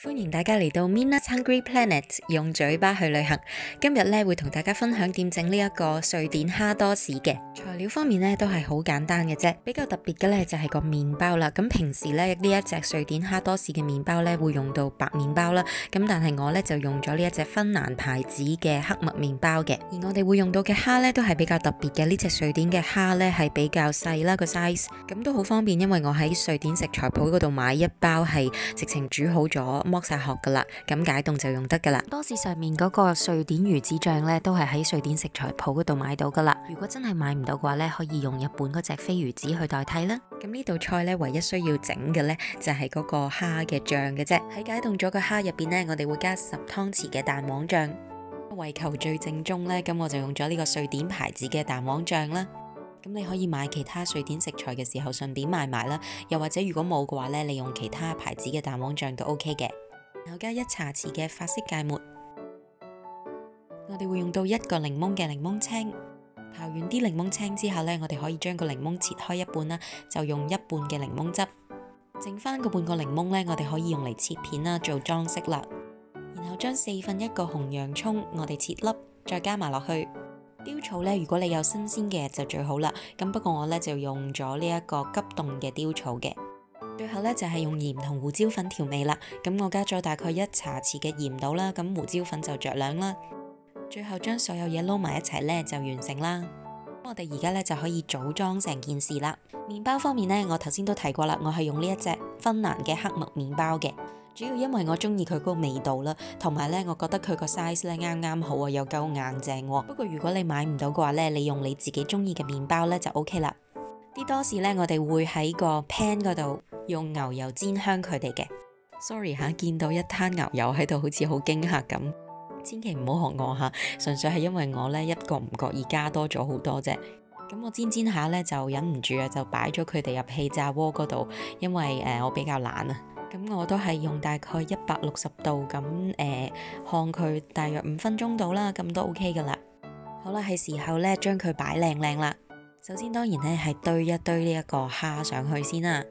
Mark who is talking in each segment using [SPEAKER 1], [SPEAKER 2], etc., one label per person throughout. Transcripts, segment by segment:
[SPEAKER 1] 歡迎大家嚟到 Mina's Hungry Planet， 用嘴巴去旅行。今日咧會同大家分享點整呢一個瑞典蝦多士嘅材料方面咧都係好簡單嘅啫。比較特別嘅咧就係個麵包啦。咁平時咧呢一隻瑞典蝦多士嘅麵包咧會用到白麵包啦。咁但係我咧就用咗呢一隻芬蘭牌子嘅黑麥麵包嘅。而我哋會用到嘅蝦咧都係比較特別嘅。呢隻瑞典嘅蝦咧係比較細啦個 size，咁都好方便，因為我喺瑞典食材鋪嗰度買一包係直情煮好咗。剝晒殼噶啦，咁解凍就用得噶啦。多士上面嗰個瑞典魚子醬咧，都係喺瑞典食材鋪嗰度買到噶啦。如果真係買唔到嘅話咧，可以用日本嗰隻飛魚子去代替啦。咁呢道菜咧，唯一需要整嘅咧就係嗰個蝦嘅醬嘅啫。喺解凍咗個蝦入邊咧，我哋會加10湯匙嘅蛋黃醬。為求最正宗咧，咁我就用咗呢個瑞典牌子嘅蛋黃醬啦。咁你可以買其他瑞典食材嘅時候順便買埋啦，又或者如果冇嘅話咧，你用其他牌子嘅蛋黃醬都 OK 嘅。然後加1茶匙嘅法式芥末，我哋會用到1個檸檬嘅檸檬青。刨完啲檸檬青之後呢，我哋可以將個檸檬切開一半啦，就用1半嘅檸檬汁。剩翻個半個檸檬呢，我哋可以用嚟切片啦，做裝飾啦。然後將1/4個紅洋蔥，我哋切粒，再加埋落去。雕草呢，如果你有新鮮嘅就最好啦。咁不過我呢，就用咗呢一個急凍嘅雕草嘅。最後咧就係用鹽同胡椒粉調味啦，咁我加咗大概1茶匙嘅鹽度啦，咁胡椒粉就酌量啦。最後將所有嘢撈埋一齊咧就完成啦。我哋而家咧就可以組裝成件事啦。麵包方面呢，我頭先都提過啦，我係用呢一隻芬蘭嘅黑麥麵包嘅，主要因為我中意佢嗰個味道啦，同埋咧我覺得佢個 size 咧啱啱好啊，又夠硬淨喎。不過如果你買唔到嘅話咧，你用你自己中意嘅麵包咧就 OK 啦。啲多士咧，我哋會喺個 pan 嗰度用牛油煎香佢哋嘅。Sorry 吓，見到一攤牛油喺度，好似好驚嚇咁，千祈唔好學我吓，純粹係因為我咧一個唔覺意加多咗好多啫。咁我煎煎下咧就忍唔住啊，就擺咗佢哋入氣炸鍋嗰度，因為我比較懶啊。咁我都係用大概160度咁烘佢大約5分鐘到啦，咁都 OK 噶啦。好啦，係時候咧將佢擺靚靚啦。首先當然咧係堆一堆呢一個蝦上去先啦。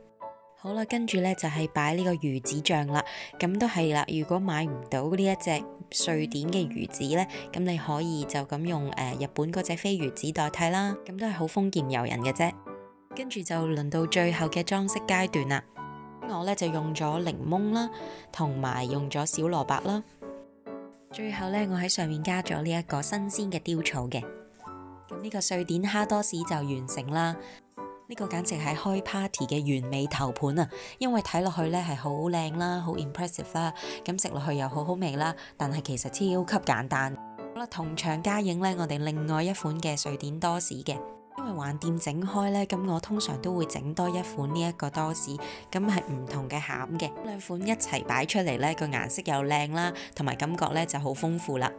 [SPEAKER 1] 好啦，跟住咧就係擺呢個魚子醬啦。咁都係啦，如果買唔到呢一隻瑞典嘅魚子咧，咁你可以就咁用日本嗰隻飛魚子代替啦。咁都係好豐儉由人嘅啫。跟住就輪到最後嘅裝飾階段啦。我咧就用咗檸檬啦，同埋用咗小蘿蔔啦。最後咧我喺上面加咗呢一個新鮮嘅雕草嘅。咁呢個瑞典蝦多士就完成啦。呢個簡直係開 party 嘅完美頭盤啊！因為睇落去咧係好靚啦，好 impressive 啦，咁食落去又好好味啦。但係其實超級簡單。好啦，同場加映咧，我哋另外一款嘅瑞典多士嘅。因為橫掂整開咧，咁我通常都會整多一款呢一個多士，咁係唔同嘅餡嘅。兩款一齊擺出嚟咧，個顏色又靚啦，同埋感覺咧就好豐富啦。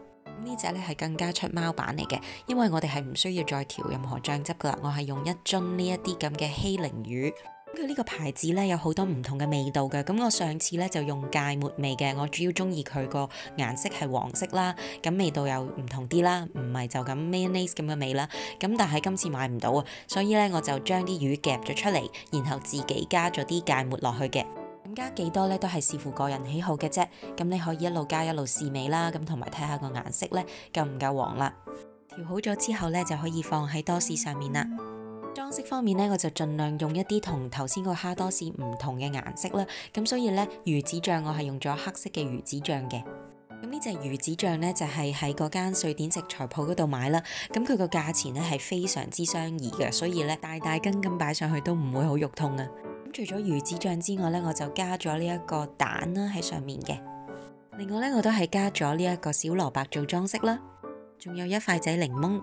[SPEAKER 1] 呢隻咧係更加出貓版嚟嘅，因為我哋係唔需要再調任何醬汁噶啦，我係用1樽呢一啲咁嘅希靈魚。佢呢個牌子咧有好多唔同嘅味道嘅，咁我上次咧就用芥末味嘅，我主要中意佢個顏色係黃色啦，咁味道又唔同啲啦，唔係就咁 mayonnaise 咁嘅味啦。咁但係今次買唔到啊，所以咧我就將啲魚夾咗出嚟，然後自己加咗啲芥末落去嘅。咁加幾多咧都係視乎個人喜好嘅啫，咁你可以一路加一路試味啦，咁同埋睇下個顏色咧夠唔夠黃啦。調好咗之後咧就可以放喺多士上面啦。裝飾方面咧，我就盡量用一啲同頭先個蝦多士唔同嘅顏色啦，咁所以咧魚子醬我係用咗黑色嘅魚子醬嘅。咁呢隻魚子醬咧就係喺嗰間瑞典食材鋪嗰度買啦，咁佢個價錢咧係非常之相宜嘅，所以咧大大根咁擺上去都唔會好肉痛啊。咁除咗魚子醬之外咧，我就加咗呢一個蛋啦喺上面嘅。另外咧，我都係加咗呢一個小蘿蔔做裝飾啦，仲有1塊仔檸檬。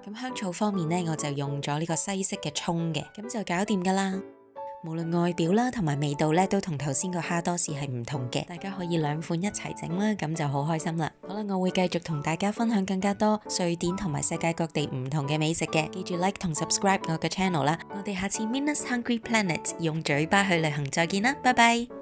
[SPEAKER 1] 咁香草方面咧，我就用咗呢個西式嘅蔥嘅，咁就搞掂噶啦。無論外表啦同埋味道咧，都同頭先個蝦多士係唔同嘅，大家可以2款一齊整啦，咁就好開心啦。好啦，我會繼續同大家分享更加多瑞典同埋世界各地唔同嘅美食嘅，記住 like 同 subscribe 我嘅 channel 啦。我哋下次 Mina's Hungry Planet 用嘴巴去旅行再見啦，拜拜。